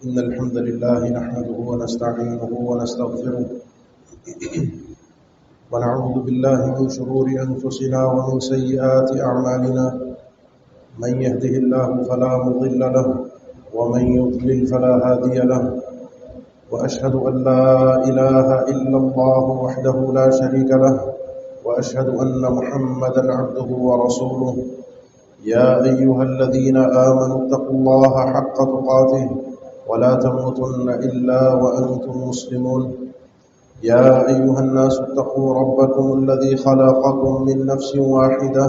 إن الحمد لله نحمده ونستعينه ونستغفره ونعوذ بالله من شرور أنفسنا ومن سيئات أعمالنا من يهده الله فلا مضل له ومن يضلل فلا هادي له وأشهد أن لا إله إلا الله وحده لا شريك له وأشهد أن محمدا عبده ورسوله يا أيها الذين آمنوا اتقوا الله حق تقاته ولا تموتن إلا وأنتم مسلمون يا أيها الناس اتقوا ربكم الذي خلقكم من نفس واحدة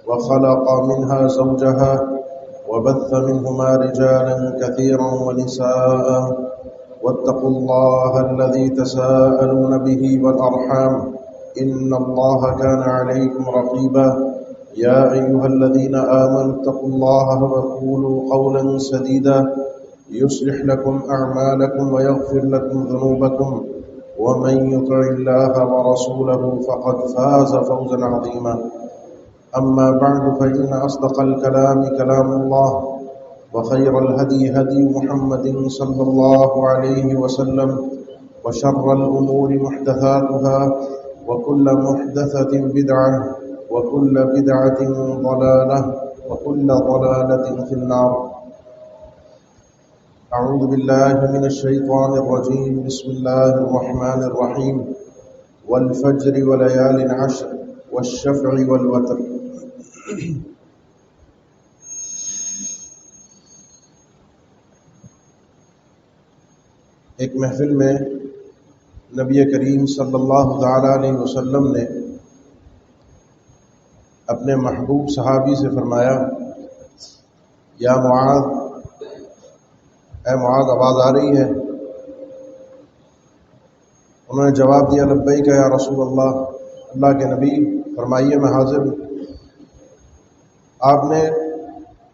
وخلق منها زوجها وبث منهما رجالا كثيرا ونساء واتقوا الله الذي تساءلون به والأرحام إن الله كان عليكم رقيبا يا أيها الذين آمنوا اتقوا الله وقولوا قولا سديدا يصلح لكم أعمالكم ويغفر لكم ذنوبكم ومن يطع الله ورسوله فقد فاز فوزا عظيما أما بعد فإن أصدق الكلام كلام الله وخير الهدي هدي محمد صلى الله عليه وسلم وشر الأمور محدثاتها وكل محدثة بدعة وكل بدعة ضلالة وكل ضلالة في النار أعوذ بالله من الشيطان الرجيم بسم الله الرحمن الرحيم والفجر وليال عشر والشفع والوتر ایک محفل میں نبی کریم صلی اللہ تعالیٰ علیہ وسلم نے اپنے محبوب صحابی سے فرمایا یا معاذ، اے معاذ آواز آ رہی ہے؟ انہوں نے جواب دیا لبیک یا رسول اللہ، اللہ کے نبی فرمائیے میں حاضر ہوں۔ آپ نے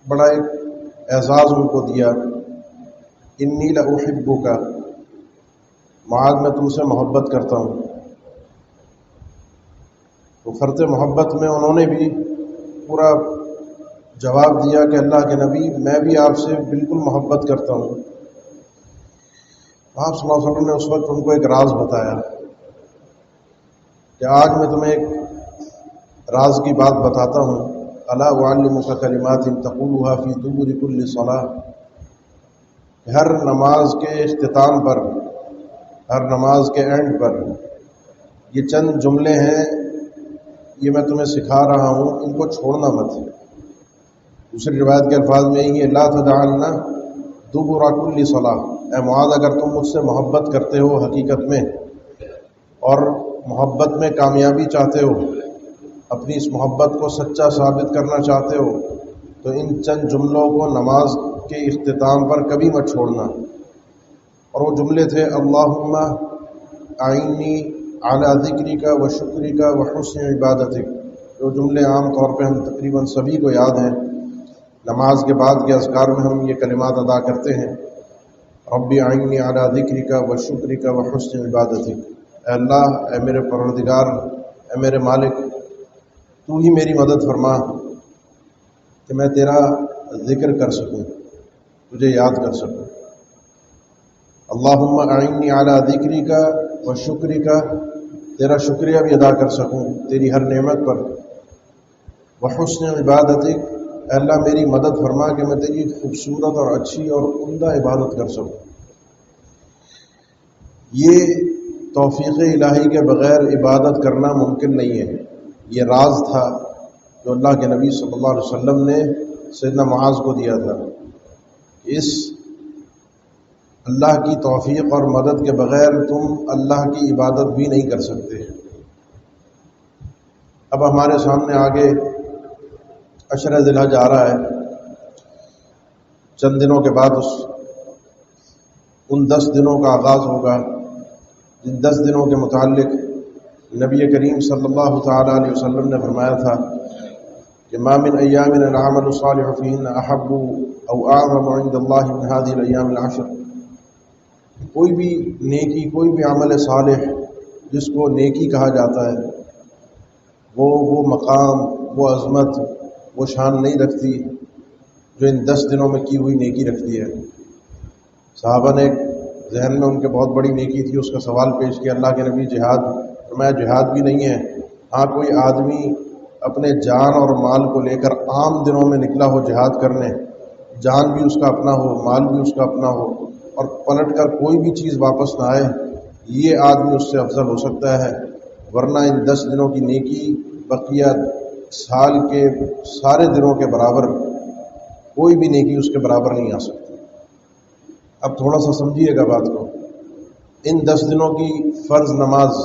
بڑا ایک اعزاز ان کو دیا، انی لاحبک، معاذ میں تم سے محبت کرتا ہوں۔ تو فرط محبت میں انہوں نے بھی پورا جواب دیا کہ اللہ کے نبی میں بھی آپ سے بالکل محبت کرتا ہوں۔ آپ صلی اللہ علیہ وسلم نے اس وقت ان کو ایک راز بتایا کہ آج میں تمہیں ایک راز کی بات بتاتا ہوں، الا اعلمک کلمات تقولها فی دبر کل صلاۃ، ہر نماز کے اختتام پر، ہر نماز کے اینڈ پر یہ چند جملے ہیں، یہ میں تمہیں سکھا رہا ہوں، ان کو چھوڑنا مت۔ دوسری روایت کے الفاظ میں یہ لا تدعن دبر کل صلاۃ، اے معاذ اگر تم مجھ سے محبت کرتے ہو حقیقت میں اور محبت میں کامیابی چاہتے ہو، اپنی اس محبت کو سچا ثابت کرنا چاہتے ہو، تو ان چند جملوں کو نماز کے اختتام پر کبھی مت چھوڑنا۔ اور وہ جملے تھے اللہم اعنی علی ذکرک و شکرک و حسن عبادتک، جو جملے عام طور پہ ہم تقریباً سبھی کو یاد ہیں، نماز کے بعد کے اذکار میں ہم یہ کلمات ادا کرتے ہیں، ربی اعنی علی ذکرک و شکرک و حسن عبادتک، اے اللہ، اے میرے پروردگار، اے میرے مالک، تو ہی میری مدد فرما کہ میں تیرا ذکر کر سکوں، تجھے یاد کر سکوں۔ اللہم اعنی علی ذکرک و شکرک، تیرا شکریہ بھی ادا کر سکوں تیری ہر نعمت پر، و حسن عبادتک، اے اللہ میری مدد فرما کہ میں تیری خوبصورت اور اچھی اور عمدہ عبادت کر سکوں۔ یہ توفیق الہی کے بغیر عبادت کرنا ممکن نہیں ہے۔ یہ راز تھا جو اللہ کے نبی صلی اللہ علیہ وسلم نے سیدنا معاذ کو دیا تھا، اس اللہ کی توفیق اور مدد کے بغیر تم اللہ کی عبادت بھی نہیں کر سکتے۔ اب ہمارے سامنے آگے عشرہ ذی الحج آ رہا ہے، چند دنوں کے بعد ان 10 دنوں کا آغاز ہوگا، جن 10 دنوں کے متعلق نبی کریم صلی اللہ تعالیٰ علیہ وسلم نے فرمایا تھا کہ ما من ایام العمل الصالح فیہن احب او اعظم عند اللہ من هذه الایام العشر، کوئی بھی نیکی، کوئی بھی عمل صالح جس کو نیکی کہا جاتا ہے، وہ مقام، وہ عظمت، وہ شان نہیں رکھتی جو ان 10 دنوں میں کی ہوئی نیکی رکھتی ہے۔ صحابہ نے ذہن میں ان کے بہت بڑی نیکی تھی، اس کا سوال پیش کیا، اللہ کے نبی جہاد، فرمایا جہاد بھی نہیں ہے، ہاں کوئی آدمی اپنے جان اور مال کو لے کر عام دنوں میں نکلا ہو جہاد کرنے، جان بھی اس کا اپنا ہو، مال بھی اس کا اپنا ہو، اور پلٹ کر کوئی بھی چیز واپس نہ آئے، یہ آدمی اس سے افضل ہو سکتا ہے، ورنہ ان 10 دنوں کی نیکی بقیہ سال کے سارے دنوں کے برابر کوئی بھی نیکی اس کے برابر نہیں آ سکتی۔ اب تھوڑا سا سمجھیے گا بات کو، ان 10 دنوں کی فرض نماز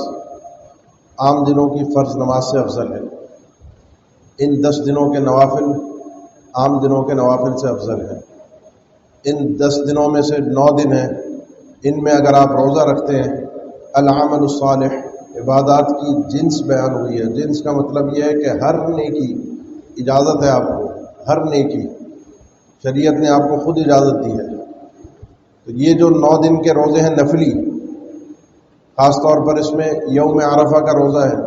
عام دنوں کی فرض نماز سے افضل ہے، ان 10 دنوں کے نوافل عام دنوں کے نوافل سے افضل ہے، ان 10 دنوں میں سے 9 دن ہیں، ان میں اگر آپ روزہ رکھتے ہیں، العمل الصالح، عبادات کی جنس بیان ہوئی ہے، جنس کا مطلب یہ ہے کہ ہر نیکی اجازت ہے آپ کو، ہر نیکی شریعت نے آپ کو خود اجازت دی ہے۔ تو یہ جو 9 دن کے روزے ہیں نفلی، خاص طور پر اس میں یوم عرفہ کا روزہ ہے،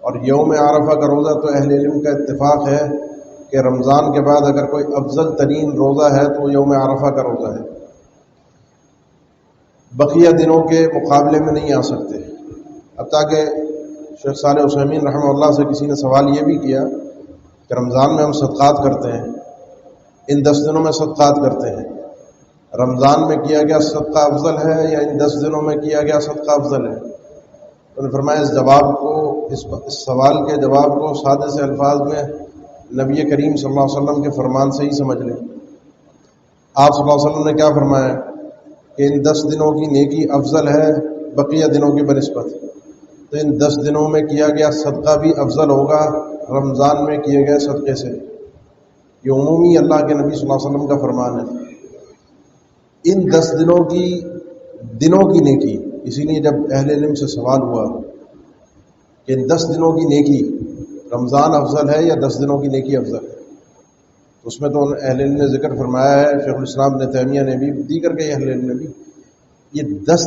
اور یوم عرفہ کا روزہ تو اہل علم کا اتفاق ہے کہ رمضان کے بعد اگر کوئی افضل ترین روزہ ہے تو یوم عرفہ کا روزہ ہے، بقیہ دنوں کے مقابلے میں نہیں آ سکتے۔ حتیٰ کہ شیخ صالح عثیمین رحمہ اللہ سے کسی نے سوال یہ بھی کیا کہ رمضان میں ہم صدقات کرتے ہیں، ان 10 دنوں میں صدقات کرتے ہیں، رمضان میں کیا گیا صدقہ افضل ہے یا ان 10 دنوں میں کیا گیا صدقہ افضل ہے؟ انہوں نے فرمایا اس سوال کے جواب کو سادے سے الفاظ میں نبی کریم صلی اللہ علیہ وسلم کے فرمان سے ہی سمجھ لیں۔ آپ صلی اللہ علیہ وسلم نے کیا فرمایا کہ ان 10 دنوں کی نیکی افضل ہے بقیہ دنوں کی بنسبت، تو ان 10 دنوں میں کیا گیا صدقہ بھی افضل ہوگا رمضان میں کیے گئے صدقے سے۔ یہ عمومی اللہ کے نبی صلی اللہ علیہ وسلم کا فرمان ہے۔ ان 10 دنوں کی نیکی، اسی لیے جب اہل علم سے سوال ہوا کہ ان 10 دنوں کی نیکی رمضان افضل ہے یا 10 دنوں کی نیکی افضل ہے، تو اس میں تو اہل علم نے ذکر فرمایا ہے، شیخ الاسلام ابن تیمیہ نے بھی، دیگر کے اہل علم نے بھی، یہ 10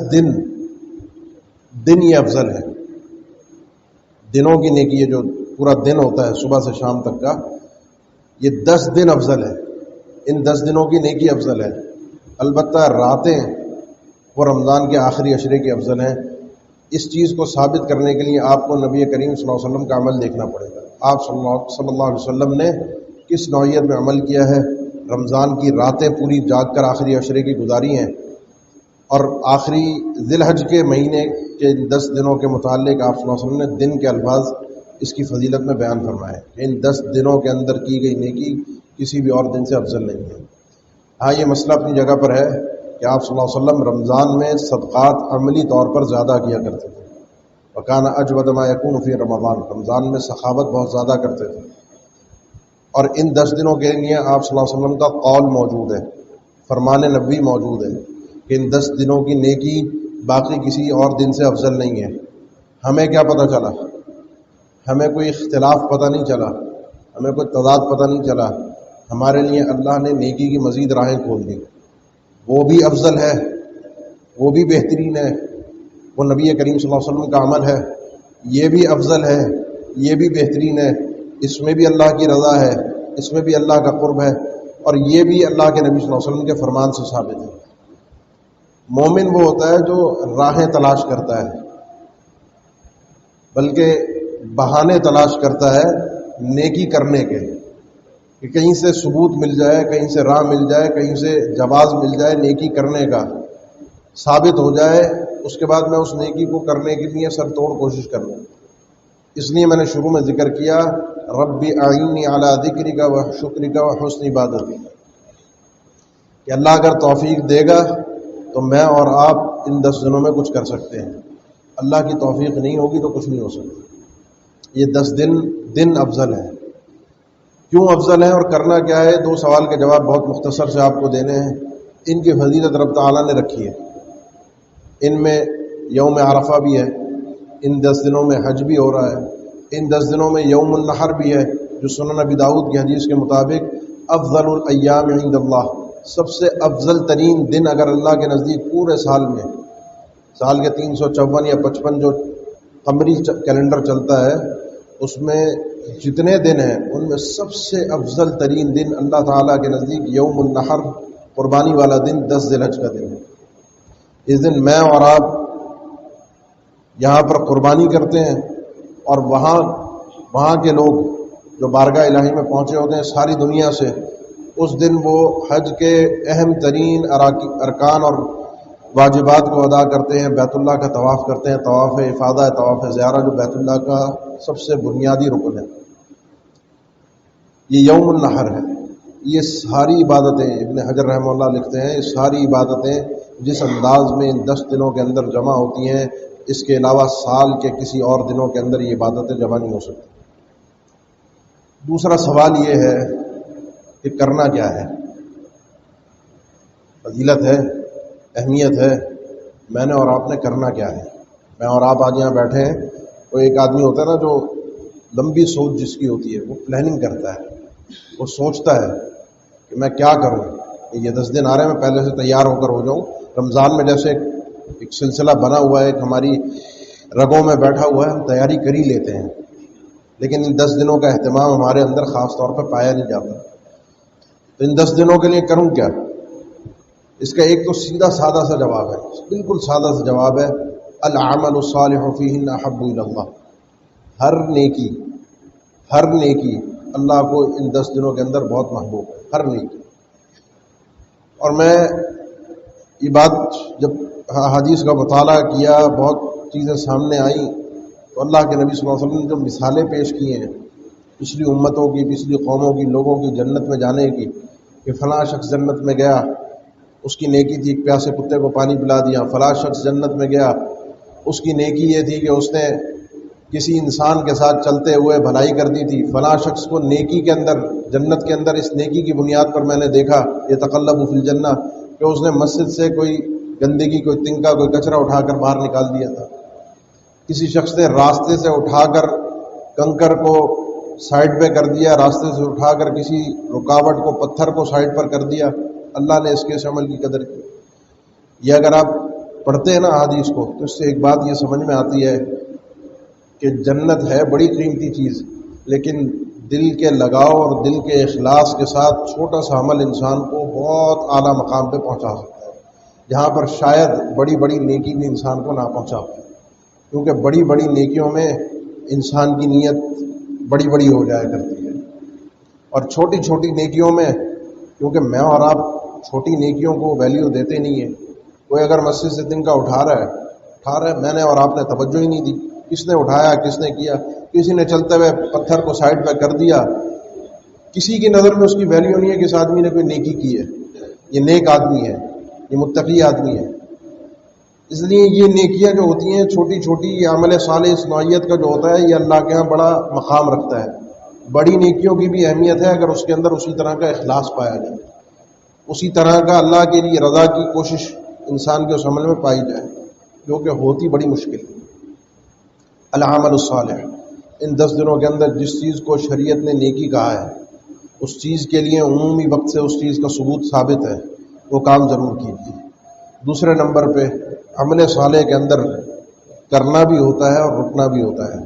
دن یہ افضل ہے، دنوں کی نیکی، یہ جو پورا دن ہوتا ہے صبح سے شام تک کا، یہ 10 دن افضل ہے، ان 10 دنوں کی نیکی افضل ہے۔ البتہ راتیں وہ رمضان کے آخری عشرے کی افضل ہیں۔ اس چیز کو ثابت کرنے کے لیے آپ کو نبی کریم صلی اللہ علیہ وسلم کا عمل دیکھنا پڑے گا۔ آپ صلی اللہ علیہ وسلم نے کس نوعیت میں عمل کیا ہے، رمضان کی راتیں پوری جاگ کر آخری عشرے کی گزاری ہیں، اور آخری ذی الحج کے مہینے کے 10 دنوں کے متعلق آپ صلی اللہ علیہ وسلم نے دن کے الفاظ اس کی فضیلت میں بیان فرمائے کہ ان 10 دنوں کے اندر کی گئی نیکی کسی بھی اور دن سے افضل نہیں ہے۔ ہاں یہ مسئلہ اپنی جگہ پر ہے کہ آپ صلی اللہ علیہ وسلم رمضان میں صدقات عملی طور پر زیادہ کیا کرتے تھے، وکان اجود ما یکون فی رمضان، رمضان میں سخاوت بہت زیادہ کرتے تھے، اور ان 10 دنوں کے لیے آپ صلی اللہ علیہ وسلم کا قول موجود ہے، فرمان نبوی موجود ہے کہ ان 10 دنوں کی نیکی باقی کسی اور دن سے افضل نہیں ہے۔ ہمیں کیا پتہ چلا؟ ہمیں کوئی اختلاف پتہ نہیں چلا، ہمیں کوئی تضاد پتہ نہیں چلا، ہمارے لیے اللہ نے نیکی کی مزید راہیں کھول دی، وہ بھی افضل ہے، وہ بھی بہترین ہے، وہ نبی کریم صلی اللہ علیہ وسلم کا عمل ہے، یہ بھی افضل ہے، یہ بھی بہترین ہے، اس میں بھی اللہ کی رضا ہے، اس میں بھی اللہ کا قرب ہے، اور یہ بھی اللہ کے نبی صلی اللہ علیہ وسلم کے فرمان سے ثابت ہے۔ مومن وہ ہوتا ہے جو راہیں تلاش کرتا ہے، بلکہ بہانے تلاش کرتا ہے نیکی کرنے کے، کہ کہیں سے ثبوت مل جائے، کہیں سے راہ مل جائے، کہیں سے جواز مل جائے نیکی کرنے کا، ثابت ہو جائے، اس کے بعد میں اس نیکی کو کرنے کے لیے سر توڑ کوشش کر لوں۔ اس لیے میں نے شروع میں ذکر کیا ربی اعینی علی ذکرک و شکرک و حسن عبادتک، کہ اللہ اگر توفیق دے گا تو میں اور آپ ان 10 دنوں میں کچھ کر سکتے ہیں، اللہ کی توفیق نہیں ہوگی تو کچھ نہیں ہو سکتا۔ یہ 10 دن افضل ہیں۔ کیوں افضل ہیں اور کرنا کیا ہے؟ 2 سوال کے جواب بہت مختصر سے آپ کو دینے ہیں۔ ان کی فضیلت رب تعالیٰ نے رکھی ہے، ان میں یوم عرفہ بھی ہے، ان 10 دنوں میں حج بھی ہو رہا ہے، ان 10 دنوں میں یوم النحر بھی ہے، جو سنن ابی داؤد کی حدیث کے مطابق افضل الایام عند اللہ، سب سے افضل ترین دن اگر اللہ کے نزدیک پورے سال میں، سال کے 354 یا 55 جو قمری کیلنڈر چلتا ہے، اس میں جتنے دن ہیں ان میں سب سے افضل ترین دن اللہ تعالیٰ کے نزدیک یوم النحر، قربانی والا دن 10 ذی الحج کا دن ہے۔ اس دن میں اور آپ یہاں پر قربانی کرتے ہیں، اور وہاں کے لوگ جو بارگاہ الہی میں پہنچے ہوتے ہیں ساری دنیا سے، اس دن وہ حج کے اہم ترین ارکان اور واجبات کو ادا کرتے ہیں، بیت اللہ کا طواف کرتے ہیں، طواف افاضہ، طواف زیارہ، جو بیت اللہ کا سب سے بنیادی رکن ہے۔ یہ یوم النحر ہے۔ یہ ساری عبادتیں، ابن حجر رحمہ اللہ لکھتے ہیں، یہ ساری عبادتیں جس انداز میں ان 10 دنوں کے اندر جمع ہوتی ہیں، اس کے علاوہ سال کے کسی اور دنوں کے اندر یہ عبادتیں جمع نہیں ہو سکتی۔ دوسرا سوال یہ ہے کہ کرنا کیا ہے؟ فضیلت ہے، اہمیت ہے، میں نے اور آپ نے کرنا کیا ہے؟ میں اور آپ آج یہاں بیٹھے ہیں، تو ایک آدمی ہوتا ہے نا جو لمبی سوچ جس کی ہوتی ہے، وہ پلاننگ کرتا ہے، وہ سوچتا ہے کہ میں کیا کروں، یہ 10 دن آ رہے ہیں، میں پہلے سے تیار ہو کر ہو جاؤں۔ رمضان میں جیسے ایک سلسلہ بنا ہوا ہے، ایک ہماری رگوں میں بیٹھا ہوا ہے، ہم تیاری کر ہی لیتے ہیں، لیکن ان 10 دنوں کا اہتمام ہمارے اندر خاص طور پہ پایا نہیں جاتا۔ تو ان 10 دنوں کے لیے کروں کیا؟ اس کا ایک تو سیدھا سادہ سا جواب ہے، بالکل سادہ سا جواب ہے، العمل الصالح فیہن احب الی اللہ۔ ہر نیکی اللہ کو ان 10 دنوں کے اندر بہت محبوب ہے، ہر نیکی۔ اور میں یہ بات جب حدیث کا مطالعہ کیا، بہت چیزیں سامنے آئیں، تو اللہ کے نبی صلی اللہ علیہ وسلم نے جو مثالیں پیش کی ہیں پچھلی امتوں کی، پچھلی قوموں کی، لوگوں کی جنت میں جانے کی، کہ فلاں شخص جنت میں گیا، اس کی نیکی تھی پیاسے کتے کو پانی پلا دیا، فلاں شخص جنت میں گیا، اس کی نیکی یہ تھی کہ اس نے کسی انسان کے ساتھ چلتے ہوئے بھلائی کر دی تھی، فلاں شخص کو نیکی کے اندر، جنت کے اندر اس نیکی کی بنیاد پر میں نے دیکھا یہ تقلب فی الجنہ، کہ اس نے مسجد سے کوئی گندگی، کوئی تنکا، کوئی کچرا اٹھا کر باہر نکال دیا تھا، کسی شخص نے راستے سے اٹھا کر کنکر کو سائڈ پہ کر دیا، راستے سے اٹھا کر کسی رکاوٹ کو، پتھر کو سائڈ پر کر دیا، اللہ نے اس کے اس عمل کی قدر کی۔ یہ اگر آپ پڑھتے ہیں نا حدیث کو، تو اس سے ایک بات یہ سمجھ میں آتی ہے کہ جنت ہے بڑی قیمتی چیز، لیکن دل کے لگاؤ اور دل کے اخلاص کے ساتھ چھوٹا سا عمل انسان کو بہت اعلیٰ مقام پہ پہنچا سکتا ہے، جہاں پر شاید بڑی بڑی نیکی بھی انسان کو نہ پہنچا، کیونکہ بڑی بڑی نیکیوں میں انسان کی نیت بڑی بڑی ہو جایا کرتی ہے، اور چھوٹی چھوٹی نیکیوں میں، کیونکہ میں اور آپ چھوٹی نیکیوں کو ویلیو دیتے نہیں ہیں۔ کوئی اگر مسجد سے تنکا اٹھا رہا ہے، میں نے اور آپ نے توجہ ہی نہیں دی، کس نے اٹھایا، کس نے کیا، کسی نے چلتے ہوئے پتھر کو سائڈ پہ کر دیا، کسی کی نظر میں اس کی ویلیو نہیں ہے کہ اس آدمی نے کوئی نیکی کی ہے، یہ نیک آدمی ہے، یہ متقی آدمی ہے۔ اس لیے یہ نیکیاں جو ہوتی ہیں چھوٹی چھوٹی، یہ عمل صالح اس نوعیت کا جو ہوتا ہے، یہ اللہ کے ہاں بڑا مقام رکھتا ہے۔ بڑی نیکیوں کی بھی اہمیت ہے اگر اس کے اندر اسی طرح کا اخلاص پایا جائے، اسی طرح کا اللہ کے لیے رضا کی کوشش انسان کے اس عمل میں پائی جائے، جو کہ ہوتی بڑی مشکل ہے۔ العمل الصالح، ان 10 دنوں کے اندر جس چیز کو شریعت نے نیکی کہا ہے، اس چیز کے لیے عمومی وقت سے اس چیز کا ثبوت ثابت ہے، وہ کام ضرور کیجیے۔ دوسرے نمبر پہ عمل صالح کے اندر کرنا بھی ہوتا ہے اور رکنا بھی ہوتا ہے۔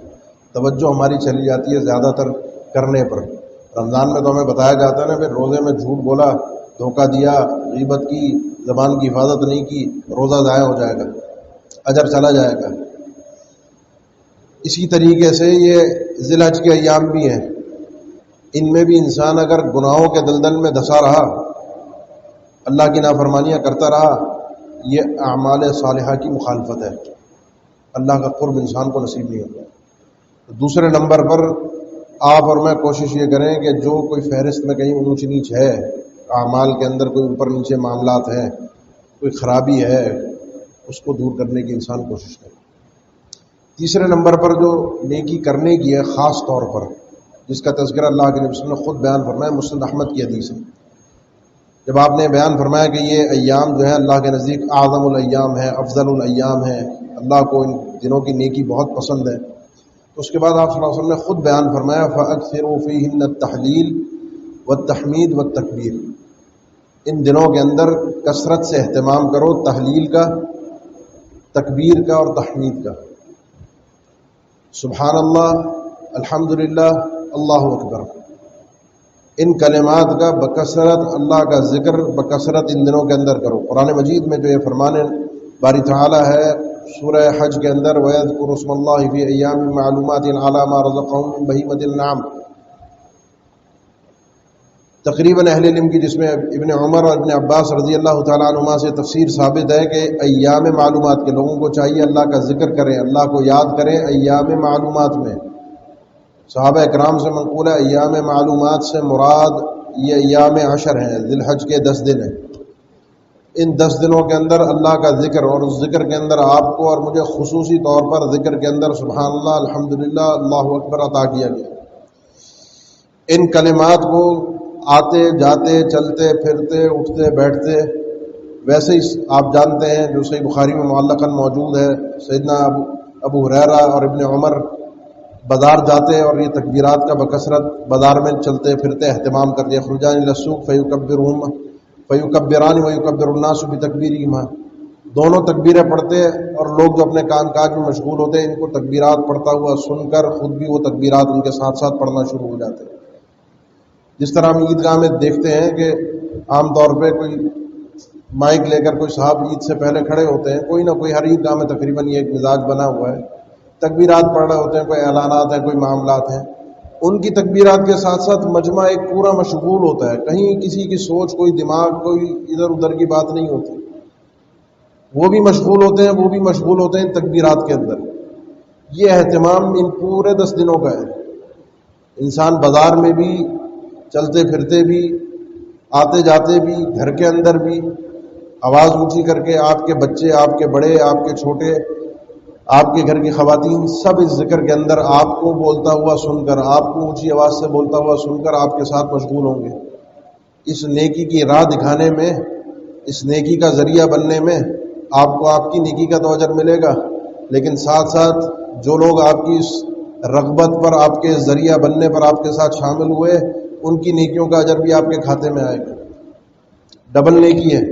توجہ ہماری چلی جاتی ہے زیادہ تر کرنے پر۔ رمضان میں تو ہمیں بتایا جاتا ہے نا، پھر روزے میں جھوٹ بولا، دھوکہ دیا، غیبت کی، زبان کی حفاظت نہیں کی، روزہ ضائع ہو جائے گا، اجر چلا جائے گا۔ اسی طریقے سے یہ ذی الحج کے ایام بھی ہیں، ان میں بھی انسان اگر گناہوں کے دلدل میں دھسا رہا، اللہ کی نافرمانیاں کرتا رہا، یہ اعمال صالحہ کی مخالفت ہے، اللہ کا قرب انسان کو نصیب نہیں ہوتا۔ دوسرے نمبر پر آپ اور میں کوشش یہ کریں کہ جو کوئی فہرست میں کہیں اونچ نیچ ہے، اعمال کے اندر کوئی اوپر نیچے معاملات ہیں، کوئی خرابی ہے، اس کو دور کرنے کی انسان کوشش کرے۔ تیسرے نمبر پر جو نیکی کرنے کی ہے خاص طور پر، جس کا تذکرہ اللہ کے نبی صلی اللہ علیہ وسلم نے خود بیان فرمایا، مسند احمد کی حدیث ہے، جب آپ نے بیان فرمایا کہ یہ ایام جو ہے اللہ کے نزدیک اعظم الایام ہے، افضل الایام ہے، اللہ کو ان دنوں کی نیکی بہت پسند ہے، تو اس کے بعد آپ صلی اللہ علیہ وسلم نے خود بیان فرمایا فَأَكْثِرُوا فِيهِنَّ التَّحْلِيلَ وَالتَّحْمِيدَ وَالتَّكْبِيرَ، ان دنوں کے اندر کثرت سے اہتمام کرو تحلیل کا، تکبیر کا اور تحمید کا، سبحان اللہ، الحمدللہ، اللہ اکبر، ان کلمات کا بکثرت، اللہ کا ذکر بکثرت ان دنوں کے اندر کرو۔ قرآن مجید میں جو یہ فرمان باری تعالیٰ ہے سورہ حج کے اندر وَيَذْكُرُ اسْمَ اللَّهِ فِي أَيَّامٍ مَّعْلُومَاتٍ عَلَىٰ مَا رَزَقَهُم مِّن بَهِيمَةِ الْأَنْعَامِ، تقریباً اہل علم کی جس میں ابن عمر اور ابن عباس رضی اللہ تعالیٰ عنہما سے تفسیر ثابت ہے کہ ایام معلومات کے لوگوں کو چاہیے اللہ کا ذکر کریں، اللہ کو یاد کریں ایام معلومات میں۔ صحابہ اکرام سے منقول ہے ایام معلومات سے مراد یہ ایام عشر ہیں، ذی الحج کے 10 دن ہیں۔ ان 10 دنوں کے اندر اللہ کا ذکر، اور اس ذکر کے اندر آپ کو اور مجھے خصوصی طور پر ذکر کے اندر سبحان اللہ، الحمدللہ، اللہ اکبر عطا کیا گیا۔ ان کلمات کو آتے جاتے چلتے پھرتے اٹھتے بیٹھتے، ویسے ہی آپ جانتے ہیں جو صحیح بخاری میں معلقاً موجود ہے، سیدنا ابو ہریرہ اور ابن عمر بازار جاتے اور یہ تکبیرات کا بکثرت بازار میں چلتے پھرتے اہتمام کرتے، یخرجان الی السوق فیکبران ویکبر الناس بتکبیرہما، دونوں تکبیریں پڑھتے اور لوگ جو اپنے کام کاج میں مشغول ہوتے ان کو تکبیرات پڑھتا ہوا سن کر خود بھی وہ تکبیرات ان کے ساتھ ساتھ پڑھنا شروع ہو جاتے۔ جس طرح ہم عیدگاہ میں دیکھتے ہیں کہ عام طور پہ کوئی مائک لے کر کوئی صاحب عید سے پہلے کھڑے ہوتے ہیں، کوئی نہ کوئی ہر عیدگاہ میں تقریباً یہ ایک مزاج بنا ہوا ہے، تکبیرات پڑھ رہے ہوتے ہیں، کوئی اعلانات ہیں، کوئی معاملات ہیں، ان کی تکبیرات کے ساتھ ساتھ مجمع ایک پورا مشغول ہوتا ہے، کہیں کسی کی سوچ، کوئی دماغ، کوئی ادھر ادھر کی بات نہیں ہوتی، وہ بھی مشغول ہوتے ہیں، وہ بھی مشغول ہوتے ہیں تکبیرات کے اندر۔ یہ اہتمام ان پورے 10 دنوں کا ہے۔ انسان بازار میں بھی، چلتے پھرتے بھی، آتے جاتے بھی، گھر کے اندر بھی، آواز اونچی کر کے آپ کے بچے، آپ کے بڑے، آپ کے چھوٹے، آپ کے گھر کی خواتین، سب اس ذکر کے اندر آپ کو بولتا ہوا سن کر، آپ کو اونچی آواز سے بولتا ہوا سن کر آپ کے ساتھ مشغول ہوں گے۔ اس نیکی کی راہ دکھانے میں، اس نیکی کا ذریعہ بننے میں آپ کو آپ کی نیکی کا تو اجر ملے گا، لیکن ساتھ ساتھ جو لوگ آپ کی اس رغبت پر، آپ کے ذریعہ بننے پر آپ کے ساتھ شامل ہوئے، ان کی نیکیوں کا اجر بھی آپ کے کھاتے میں آئے گا، ڈبل نیکی ہے۔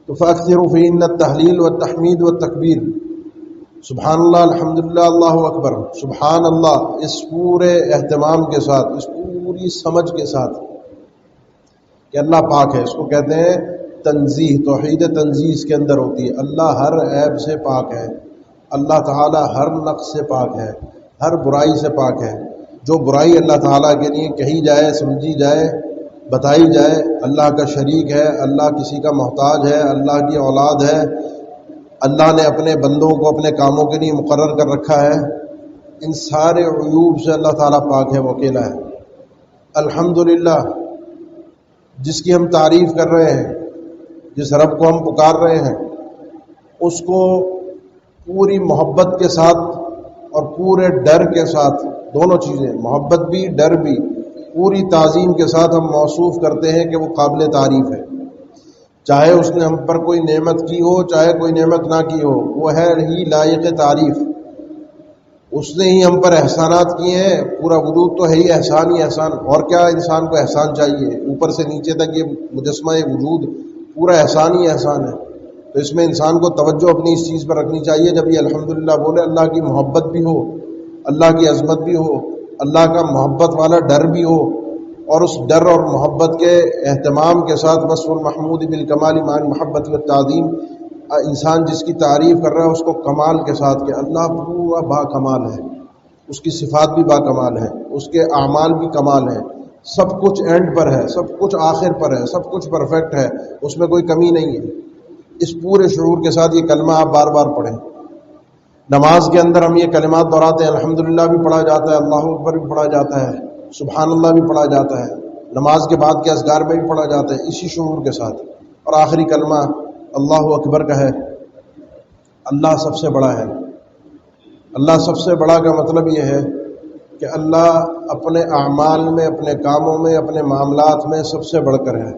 تو فَأَكْثِرُوا فِيهِنَّ التَّهْلِيلَ وَالتَّحْمِيدَ وَالتَّكْبِيرَ، سبحان اللہ، الحمدللہ، اللہ اکبر، سبحان اللہ، اس پورے اہتمام کے ساتھ، اس پوری سمجھ کے ساتھ کہ اللہ پاک ہے۔ اس کو کہتے ہیں تنزیہ، توحید تنزیہ اس کے اندر ہوتی ہے۔ اللہ ہر عیب سے پاک ہے، اللہ تعالی ہر نقص سے پاک ہے، ہر برائی سے پاک ہے۔ جو برائی اللہ تعالیٰ کے لیے کہی جائے، سمجھی جائے، بتائی جائے، اللہ کا شریک ہے، اللہ کسی کا محتاج ہے، اللہ کی اولاد ہے، اللہ نے اپنے بندوں کو اپنے کاموں کے لیے مقرر کر رکھا ہے، ان سارے عیوب سے اللہ تعالیٰ پاک ہے، وہ اکیلا ہے۔ الحمدللہ، جس کی ہم تعریف کر رہے ہیں، جس رب کو ہم پکار رہے ہیں، اس کو پوری محبت کے ساتھ اور پورے ڈر کے ساتھ، دونوں چیزیں، محبت بھی ڈر بھی، پوری تعظیم کے ساتھ ہم موصوف کرتے ہیں کہ وہ قابل تعریف ہے۔ چاہے اس نے ہم پر کوئی نعمت کی ہو، چاہے کوئی نعمت نہ کی ہو، وہ ہے ہی لائق تعریف۔ اس نے ہی ہم پر احسانات کیے ہیں، پورا وجود تو ہے ہی احسان ہی احسان، اور کیا انسان کو احسان چاہیے؟ اوپر سے نیچے تک یہ مجسمہ وجود پورا احسان ہی احسان ہے۔ تو اس میں انسان کو توجہ اپنی اس چیز پر رکھنی چاہیے، جب یہ الحمدللہ بولے، اللہ کی محبت بھی ہو، اللہ کی عظمت بھی ہو، اللہ کا محبت والا ڈر بھی ہو، اور اس ڈر اور محبت کے اہتمام کے ساتھ وصف المحمود بالکمال مع المحبت والتعظیم، انسان جس کی تعریف کر رہا ہے اس کو کمال کے ساتھ کہ اللہ پورا با کمال ہے، اس کی صفات بھی با کمال ہے، اس کے اعمال بھی کمال ہیں، سب کچھ اینڈ پر ہے، سب کچھ آخر پر ہے، سب کچھ پرفیکٹ ہے، اس میں کوئی کمی نہیں ہے۔ اس پورے شعور کے ساتھ یہ کلمہ آپ بار بار پڑھیں۔ نماز کے اندر ہم یہ کلمات دہراتے ہیں، الحمدللہ بھی پڑھا جاتا ہے، اللہ اکبر بھی پڑھا جاتا ہے، سبحان اللہ بھی پڑھا جاتا ہے، نماز کے بعد کے اذکار میں بھی پڑھا جاتا ہے، اسی شعور کے ساتھ۔ اور آخری کلمہ اللہ اکبر کا ہے۔ اللہ سب سے بڑا ہے۔ اللہ سب سے بڑا کا مطلب یہ ہے کہ اللہ اپنے اعمال میں، اپنے کاموں میں، اپنے معاملات میں سب سے بڑھ کر ہے۔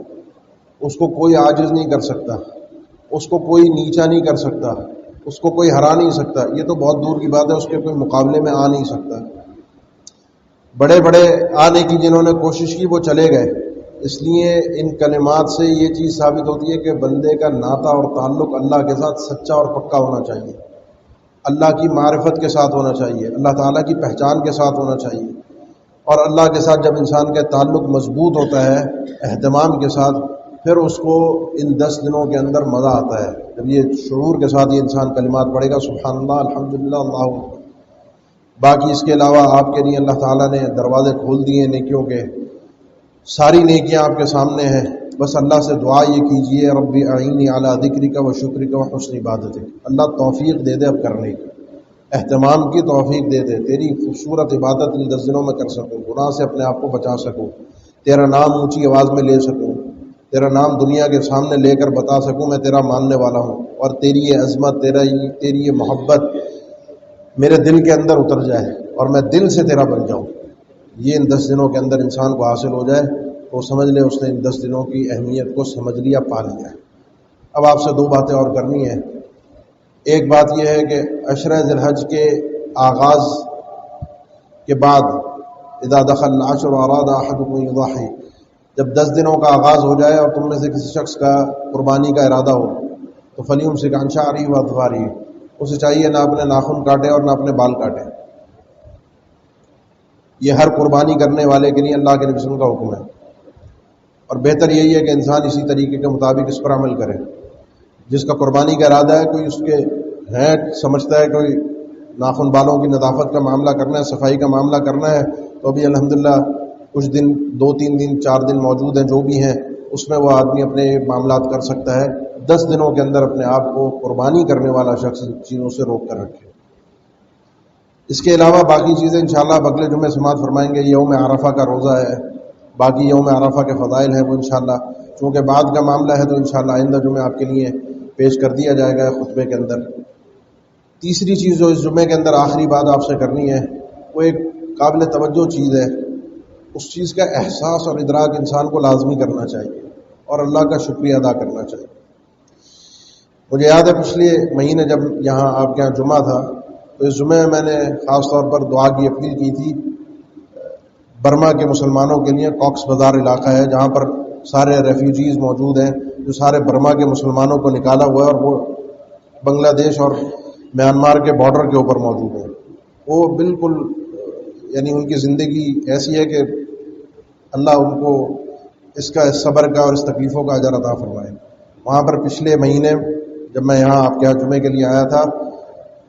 اس کو کوئی عاجز نہیں کر سکتا، اس کو کوئی نیچا نہیں کر سکتا، اس کو کوئی ہرا نہیں سکتا، یہ تو بہت دور کی بات ہے، اس کے کوئی مقابلے میں آ نہیں سکتا۔ بڑے بڑے آنے کی جنہوں نے کوشش کی وہ چلے گئے۔ اس لیے ان کلمات سے یہ چیز ثابت ہوتی ہے کہ بندے کا ناطہ اور تعلق اللہ کے ساتھ سچا اور پکا ہونا چاہیے، اللہ کی معرفت کے ساتھ ہونا چاہیے، اللہ تعالیٰ کی پہچان کے ساتھ ہونا چاہیے۔ اور اللہ کے ساتھ جب انسان کا تعلق مضبوط ہوتا ہے اہتمام کے ساتھ، پھر اس کو ان 10 دنوں کے اندر مزہ آتا ہے جب یہ شعور کے ساتھ یہ انسان کلمات پڑھے گا، سبحان اللہ، الحمدللہ، اللہ اکبر۔ باقی اس کے علاوہ آپ کے لیے اللہ تعالیٰ نے دروازے کھول دیے نیکیوں کے، ساری نیکیاں آپ کے سامنے ہیں۔ بس اللہ سے دعا یہ کیجئے، ربی اعینی علی ذکرک و شکرک و حسن عبادتک، اللہ توفیق دے دے اب کرنے کی، اہتمام کی توفیق دے دے، تیری خوبصورت عبادت ان 10 دنوں میں کر سکوں، گناہ سے اپنے آپ کو بچا سکوں، تیرا نام اونچی آواز میں لے سکوں، تیرا نام دنیا کے سامنے لے کر بتا سکوں میں تیرا ماننے والا ہوں، اور تیری یہ عظمت، تیری یہ محبت میرے دل کے اندر اتر جائے اور میں دل سے تیرا بن جاؤں۔ یہ ان 10 دنوں کے اندر انسان کو حاصل ہو جائے تو سمجھ لے اس نے ان 10 دنوں کی اہمیت کو سمجھ لیا، پا لیا۔ اب آپ سے 2 باتیں اور کرنی ہیں۔ ایک بات یہ ہے کہ عشرہ ذی الحج کے آغاز کے بعد اذا دخل العشر اراد احدکم یضحی، جب 10 دنوں کا آغاز ہو جائے اور تم میں سے کسی شخص کا قربانی کا ارادہ ہو تو فلیمسک عن شعرہ واظفارہ، اسے چاہیے نہ اپنے ناخن کاٹے اور نہ اپنے بال کاٹے۔ یہ ہر قربانی کرنے والے کے لیے اللہ کے نبی صلی اللہ علیہ وسلم کا حکم ہے، اور بہتر یہی ہے کہ انسان اسی طریقے کے مطابق اس پر عمل کرے۔ جس کا قربانی کا ارادہ ہے، کوئی اس کے ہیں سمجھتا ہے کوئی ناخن بالوں کی نظافت کا معاملہ کرنا ہے، صفائی کا معاملہ کرنا ہے، تو ابھی الحمدللہ کچھ دن، 2-3 دن 4 دن موجود ہیں جو بھی ہیں، اس میں وہ آدمی اپنے معاملات کر سکتا ہے۔ 10 دنوں کے اندر اپنے آپ کو قربانی کرنے والا شخص ان چیزوں سے روک کر رکھے۔ اس کے علاوہ باقی چیزیں انشاءاللہ اگلے جمعے سماعت فرمائیں گے۔ یوم عرفہ کا روزہ ہے، باقی یوم عرفہ کے فضائل ہیں، وہ انشاءاللہ چونکہ بعد کا معاملہ ہے تو انشاءاللہ آئندہ جمعے آپ کے لیے پیش کر دیا جائے گا خطبے کے اندر۔ تیسری چیز جو اس جمعے کے اندر آخری بات آپ سے کرنی ہے، وہ ایک قابل توجہ چیز ہے۔ اس چیز کا احساس اور ادراک انسان کو لازمی کرنا چاہیے اور اللہ کا شکریہ ادا کرنا چاہیے۔ مجھے یاد ہے پچھلے مہینے جب یہاں آپ کے یہاں جمعہ تھا تو اس جمعے میں میں نے خاص طور پر دعا کی اپیل کی تھی برما کے مسلمانوں کے لیے۔ کاکس بازار علاقہ ہے جہاں پر سارے ریفیوجیز موجود ہیں، جو سارے برما کے مسلمانوں کو نکالا ہوا ہے، اور وہ بنگلہ دیش اور میانمار کے بارڈر کے اوپر موجود ہیں۔ وہ بالکل یعنی ان کی زندگی ایسی ہے کہ اللہ ان کو اس کا صبر کا اور اس تکلیفوں کا اجر عطا فرمائے۔ وہاں پر پچھلے مہینے جب میں یہاں آپ کے یہاں جمعے کے لیے آیا تھا،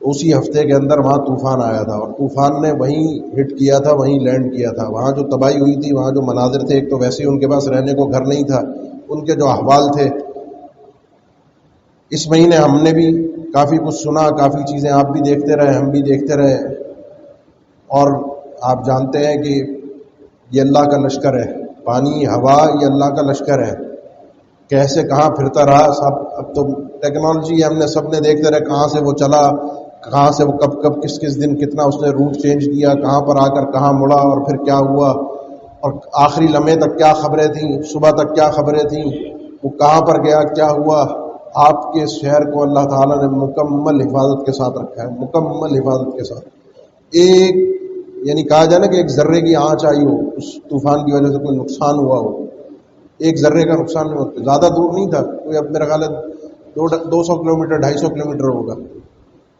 اسی ہفتے کے اندر وہاں طوفان آیا تھا، اور طوفان نے وہیں ہٹ کیا تھا، وہیں لینڈ کیا تھا۔ وہاں جو تباہی ہوئی تھی، وہاں جو مناظر تھے، ایک تو ویسے ہی ان کے پاس رہنے کو گھر نہیں تھا، ان کے جو احوال تھے۔ اس مہینے ہم نے بھی کافی کچھ سنا، کافی چیزیں آپ بھی دیکھتے رہے، ہم بھی دیکھتے رہے، اور آپ جانتے ہیں کہ یہ اللہ کا لشکر ہے، پانی ہوا یہ اللہ کا لشکر ہے، کیسے کہاں پھرتا رہا سب۔ اب تو ٹیکنالوجی ہم نے سب نے دیکھتے رہے کہاں سے وہ چلا، کہاں سے وہ کب کس دن کتنا اس نے روٹ چینج کیا، کہاں پر آ کر کہاں مڑا، اور پھر کیا ہوا، اور آخری لمحے تک کیا خبریں تھیں، صبح تک کیا خبریں تھیں، وہ کہاں پر گیا، کیا ہوا۔ آپ کے اس شہر کو اللہ تعالیٰ نے مکمل حفاظت کے ساتھ رکھا ہے، مکمل حفاظت کے ساتھ۔ ایک یعنی کہا جائے نا کہ ایک ذرے کی آنچ آئی ہو، اس طوفان کی وجہ سے کوئی نقصان ہوا ہو، ایک ذرے کا نقصان نہیں ہوتا، زیادہ دور نہیں تھا، کوئی اب میرا خیال ہے 200 کلومیٹر 250 کلومیٹر ہوگا،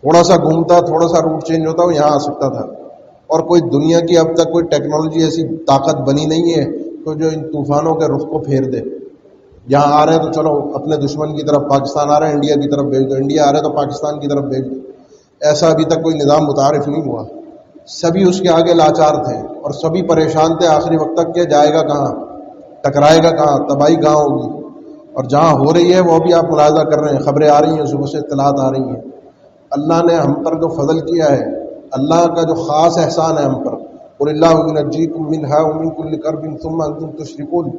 تھوڑا سا گھومتا، تھوڑا سا روٹ چینج ہوتا وہ یہاں آ سکتا تھا۔ اور کوئی دنیا کی اب تک کوئی ٹیکنالوجی ایسی طاقت بنی نہیں ہے تو جو ان طوفانوں کے رخ کو پھیر دے۔ یہاں آ رہے ہیں تو چلو اپنے دشمن کی طرف، پاکستان آ رہے ہیں انڈیا کی طرف بھیج دو، انڈیا آ رہے ہیں تو پاکستان کی طرف بھیج دو۔ ایسا ابھی تک کوئی نظام متعارف نہیں ہوا، سبھی اس کے آگے لاچار تھے اور سبھی پریشان تھے آخری وقت تک کہ جائے گا کہاں، ٹکرائے گا کہاں، تباہی کہاں ہوگی۔ اور جہاں ہو رہی ہے وہ بھی آپ ملاحظہ کر رہے ہیں، خبریں آ رہی ہیں، صبح سے اطلاعات آ رہی ہیں۔ اللہ نے ہم پر جو فضل کیا ہے، اللہ کا جو خاص احسان ہے ہم پر، قل اللہ ینجیکم منہا ومن کل کرب ثم انتم تشرکون،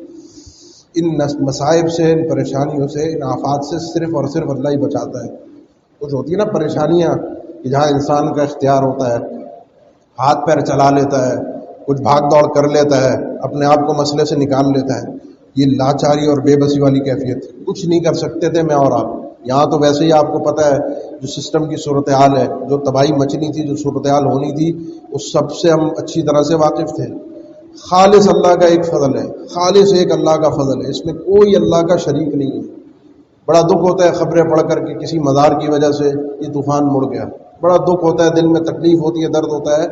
ان مصائب سے، ان پریشانیوں سے، ان آفات سے صرف اور صرف اللہ ہی بچاتا ہے۔ کچھ ہوتی ہے نا پریشانیاں کہ جہاں انسان کا اختیار ہوتا ہے، ہاتھ پیر چلا لیتا ہے، کچھ بھاگ دوڑ کر لیتا ہے، اپنے آپ کو مسئلے سے نکال لیتا ہے، یہ لاچاری اور بے بسی والی کیفیت۔ کچھ نہیں کر سکتے تھے میں اور آپ، یہاں تو ویسے ہی آپ کو پتہ ہے جو سسٹم کی صورتحال ہے، جو تباہی مچنی تھی، جو صورتحال ہونی تھی، اس سب سے ہم اچھی طرح سے واقف تھے۔ خالص اللہ کا ایک فضل ہے، خالص ایک اللہ کا فضل ہے، اس میں کوئی اللہ کا شریک نہیں ہے۔ بڑا دکھ ہوتا ہے خبریں پڑھ کر کے کسی مزار کی وجہ سے یہ طوفان مڑ گیا، بڑا دکھ ہوتا ہے، دل میں تکلیف ہوتی ہے، درد ہوتا ہے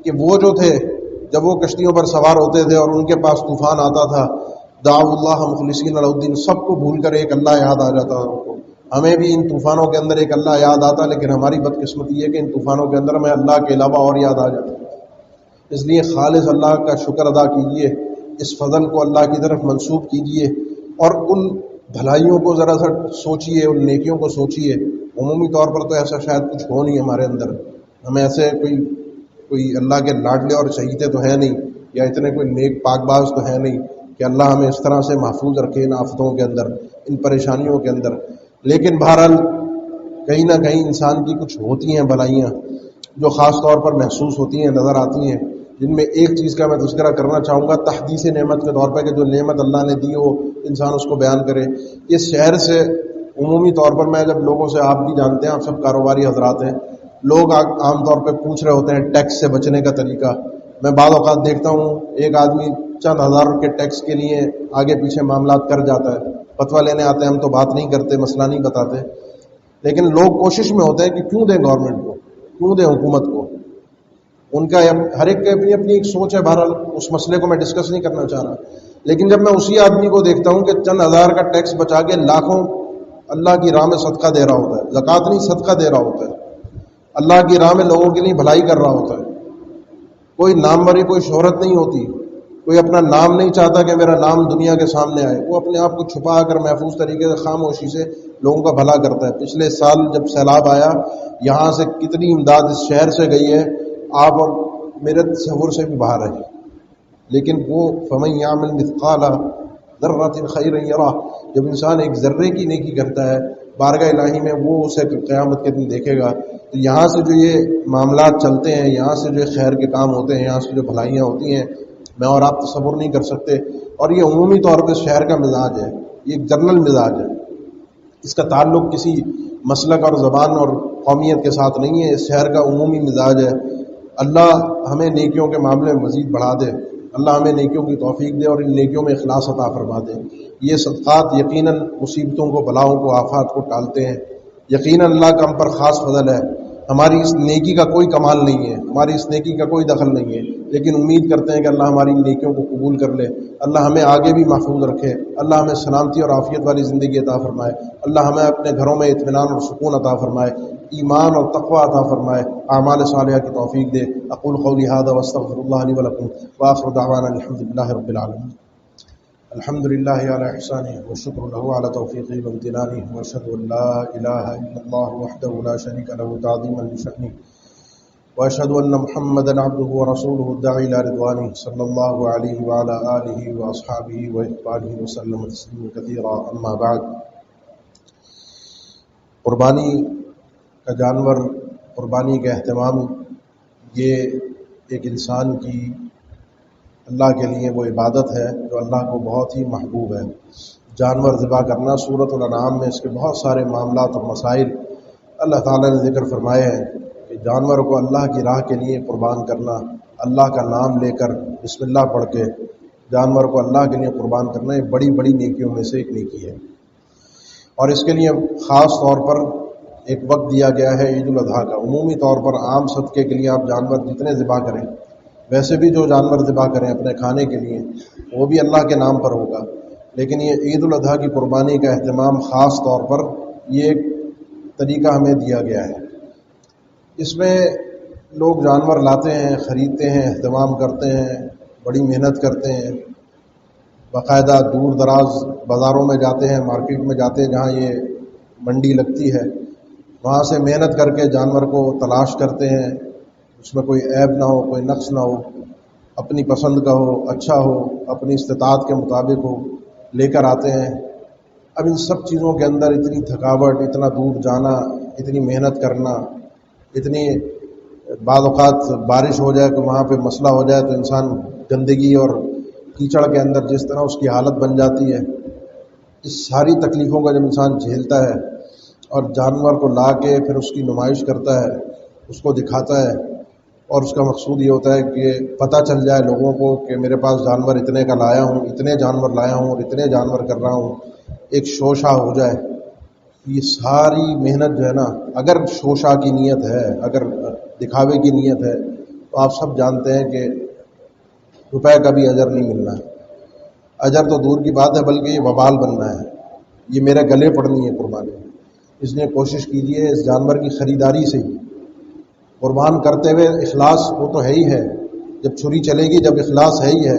کہ وہ جو تھے جب وہ کشتیوں پر سوار ہوتے تھے اور ان کے پاس طوفان آتا تھا دعوا اللہ مخلصین لہ الدین، سب کو بھول کر ایک اللہ یاد آ جاتا ہے. ہمیں بھی ان طوفانوں کے اندر ایک اللہ یاد آتا، لیکن ہماری بدقسمتی یہ ہے کہ ان طوفانوں کے اندر ہمیں اللہ کے علاوہ اور یاد آ جاتا ہے. اس لیے خالص اللہ کا شکر ادا کیجیے، اس فضل کو اللہ کی طرف منسوب کیجیے، اور ان بھلائیوں کو ذرا سا سوچیے، ان نیکیوں کو سوچیے. عمومی طور پر تو ایسا شاید کچھ ہو نہیں ہمارے اندر، ہمیں ایسے کوئی اللہ کے لاڈلے اور چہیتے تو ہیں نہیں، یا اتنے کوئی نیک پاک باز تو ہیں نہیں کہ اللہ ہمیں اس طرح سے محفوظ رکھے ان آفتوں کے اندر، ان پریشانیوں کے اندر. لیکن بہرحال کہیں نہ کہیں انسان کی کچھ ہوتی ہیں بلائیاں جو خاص طور پر محسوس ہوتی ہیں، نظر آتی ہیں، جن میں ایک چیز کا میں تذکرہ کرنا چاہوں گا تحدیث نعمت کے طور پہ، کہ جو نعمت اللہ نے دی ہو انسان اس کو بیان کرے. اس شہر سے عمومی طور پر میں جب لوگوں سے، آپ بھی جانتے ہیں، آپ سب کاروباری حضرات ہیں، لوگ عام طور پہ پوچھ رہے ہوتے ہیں ٹیکس سے بچنے کا طریقہ. میں بعض اوقات دیکھتا ہوں ایک آدمی چند ہزار کے ٹیکس کے لیے آگے پیچھے معاملات کر جاتا ہے. فتویٰ لینے آتے ہیں، ہم تو بات نہیں کرتے، مسئلہ نہیں بتاتے، لیکن لوگ کوشش میں ہوتے ہیں کہ کیوں دیں گورنمنٹ کو، کیوں دیں حکومت کو. ان کا ہر ایک کی اپنی اپنی ایک سوچ ہے. بہرحال اس مسئلے کو میں ڈسکس نہیں کرنا چاہ رہا، لیکن جب میں اسی آدمی کو دیکھتا ہوں کہ چند ہزار کا ٹیکس بچا کے لاکھوں اللہ کی راہ میں صدقہ دے رہا ہوتا ہے، زکوٰۃ نہیں صدقہ دے رہا ہوتا ہے، اللہ کی راہ میں لوگوں کے لیے بھلائی کر رہا ہوتا ہے. کوئی نام بری، کوئی شہرت نہیں ہوتی، کوئی اپنا نام نہیں چاہتا کہ میرا نام دنیا کے سامنے آئے. وہ اپنے آپ کو چھپا کر محفوظ طریقے سے خاموشی سے لوگوں کا بھلا کرتا ہے. پچھلے سال جب سیلاب آیا، یہاں سے کتنی امداد اس شہر سے گئی ہے، آپ اور میرے تصور سے بھی باہر ہے. لیکن وہ فمن یعمل مثقال ذرۃ خیرا یرہ، جب انسان ایک ذرے کی نیکی کرتا ہے بارگاہ الہی میں وہ اسے قیامت کے دن دیکھے گا. تو یہاں سے جو یہ معاملات چلتے ہیں، یہاں سے جو خیر کے کام ہوتے ہیں، یہاں سے جو بھلائیاں ہوتی ہیں، میں اور آپ تصور نہیں کر سکتے. اور یہ عمومی طور پہ شہر کا مزاج ہے، یہ ایک جنرل مزاج ہے، اس کا تعلق کسی مسلک اور زبان اور قومیت کے ساتھ نہیں ہے، اس شہر کا عمومی مزاج ہے. اللہ ہمیں نیکیوں کے معاملے میں مزید بڑھا دے، اللہ ہمیں نیکیوں کی توفیق دے اور ان نیکیوں میں اخلاص عطا فرما دے. یہ صدقات یقیناً مصیبتوں کو، بلاؤں کو، آفات کو ٹالتے ہیں. یقیناً اللہ کا ہم پر خاص فضل ہے. ہماری اس نیکی کا کوئی کمال نہیں ہے، ہماری اس نیکی کا کوئی دخل نہیں ہے، لیکن امید کرتے ہیں کہ اللہ ہماری نیکیوں کو قبول کر لے. اللہ ہمیں آگے بھی محفوظ رکھے، اللہ ہمیں سلامتی اور عافیت والی زندگی عطا فرمائے، اللہ ہمیں اپنے گھروں میں اطمینان اور سکون عطا فرمائے، ایمان اور تقوی عطا فرمائے، اعمال صالحہ کی توفیق دے. اقول قولی ھذا واستغفر اللہ لی ولکم وآخر دعوانا الحمد للہ رب العالمین. الحمد للہ علی احسانہ والشکر لہ علی توفیقہ وامتنانہ، واشہد ان لا الہ الا اللہ وحدہ لا شریک لہ تعظیما لشأنہ، واشهد ان محمدا عبده ورسوله الداعي الى رضوانه صلى الله عليه وعلى اله واصحابه واخوانه وسلم تسليما كثيرا. اما بعد، قربانی کا جانور، قربانی کا اہتمام، یہ ایک انسان کی اللہ کے لیے وہ عبادت ہے جو اللہ کو بہت ہی محبوب ہے. جانور ذبح کرنا، سورۃ الانعام میں اس کے بہت سارے معاملات اور مسائل اللہ تعالیٰ نے ذکر فرمائے ہیں کہ جانور کو اللہ کی راہ کے لیے قربان کرنا، اللہ کا نام لے کر بسم اللہ پڑھ کے جانور کو اللہ کے لیے قربان کرنا ایک بڑی بڑی نیکیوں میں سے ایک نیکی ہے. اور اس کے لیے خاص طور پر ایک وقت دیا گیا ہے عید الاضحیٰ کا. عمومی طور پر عام صدقے کے لیے آپ جانور جتنے ذبح کریں، ویسے بھی جو جانور ذبح کریں اپنے کھانے کے لیے وہ بھی اللہ کے نام پر ہوگا، لیکن یہ عید الاضحیٰ کی قربانی کا اہتمام خاص طور پر یہ ایک طریقہ ہمیں دیا گیا ہے. اس میں لوگ جانور لاتے ہیں، خریدتے ہیں، اہتمام کرتے ہیں، بڑی محنت کرتے ہیں، باقاعدہ دور دراز بازاروں میں جاتے ہیں، مارکیٹ میں جاتے ہیں جہاں یہ منڈی لگتی ہے، وہاں سے محنت کر کے جانور کو تلاش کرتے ہیں، اس میں کوئی عیب نہ ہو، کوئی نقص نہ ہو، اپنی پسند کا ہو، اچھا ہو، اپنی استطاعت کے مطابق ہو، لے کر آتے ہیں. اب ان سب چیزوں کے اندر اتنی تھکاوٹ، اتنا دور جانا، اتنی محنت کرنا، اتنی بعض اوقات بارش ہو جائے تو وہاں پہ مسئلہ ہو جائے تو انسان گندگی اور کیچڑ کے اندر جس طرح اس کی حالت بن جاتی ہے، اس ساری تکلیفوں کا جب انسان جھیلتا ہے اور جانور کو لا کے پھر اس کی نمائش کرتا ہے، اس کو دکھاتا ہے، اور اس کا مقصود یہ ہوتا ہے کہ پتہ چل جائے لوگوں کو کہ میرے پاس جانور اتنے کا لایا ہوں، اتنے جانور لایا ہوں اور اتنے جانور کر رہا ہوں، ایک شوشہ ہو جائے. یہ ساری محنت جو ہے نا، اگر شوشہ کی نیت ہے، اگر دکھاوے کی نیت ہے، تو آپ سب جانتے ہیں کہ روپے کا بھی اجر نہیں ملنا ہے. اجر تو دور کی بات ہے بلکہ یہ وبال بننا ہے، یہ میرے گلے پڑنی ہے قربانی۔ اس لیے کوشش کیجئے اس جانور کی خریداری سے ہی قربان کرتے ہوئے اخلاص وہ تو ہے ہی ہے، جب چھری چلے گی جب اخلاص ہے ہی ہے،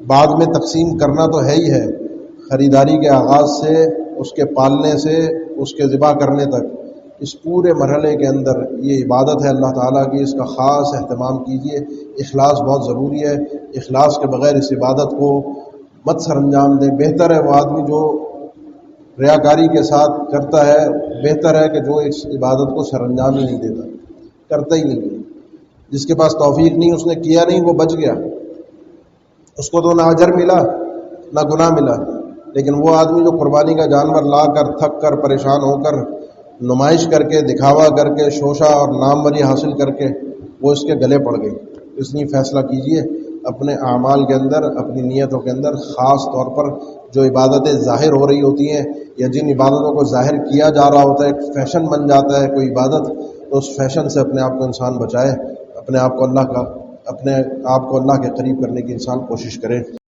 بعد میں تقسیم کرنا تو ہے ہی ہے، خریداری کے آغاز سے اس کے پالنے سے اس کے ذبح کرنے تک اس پورے مرحلے کے اندر یہ عبادت ہے اللہ تعالیٰ کی، اس کا خاص اہتمام کیجئے۔ اخلاص بہت ضروری ہے، اخلاص کے بغیر اس عبادت کو مت سر انجام دیں۔ بہتر ہے وہ آدمی جو ریاکاری کے ساتھ کرتا ہے، بہتر ہے کہ جو اس عبادت کو سر انجام ہی نہیں دیتا، کرتا ہی نہیں ہے۔ جس کے پاس توفیق نہیں، اس نے کیا نہیں، وہ بچ گیا، اس کو تو نہ اجر ملا نہ گناہ ملا۔ لیکن وہ آدمی جو قربانی کا جانور لا کر تھک کر پریشان ہو کر نمائش کر کے دکھاوا کر کے شوشہ اور ناموری حاصل کر کے وہ اس کے گلے پڑ گئی۔ اس لیے فیصلہ کیجئے اپنے اعمال کے اندر، اپنی نیتوں کے اندر، خاص طور پر جو عبادتیں ظاہر ہو رہی ہوتی ہیں یا جن عبادتوں کو ظاہر کیا جا رہا ہوتا ہے، ایک فیشن بن جاتا ہے کوئی عبادت، تو اس فیشن سے اپنے آپ کو انسان بچائے، اپنے آپ کو اللہ کے قریب کرنے کی انسان کوشش کرے۔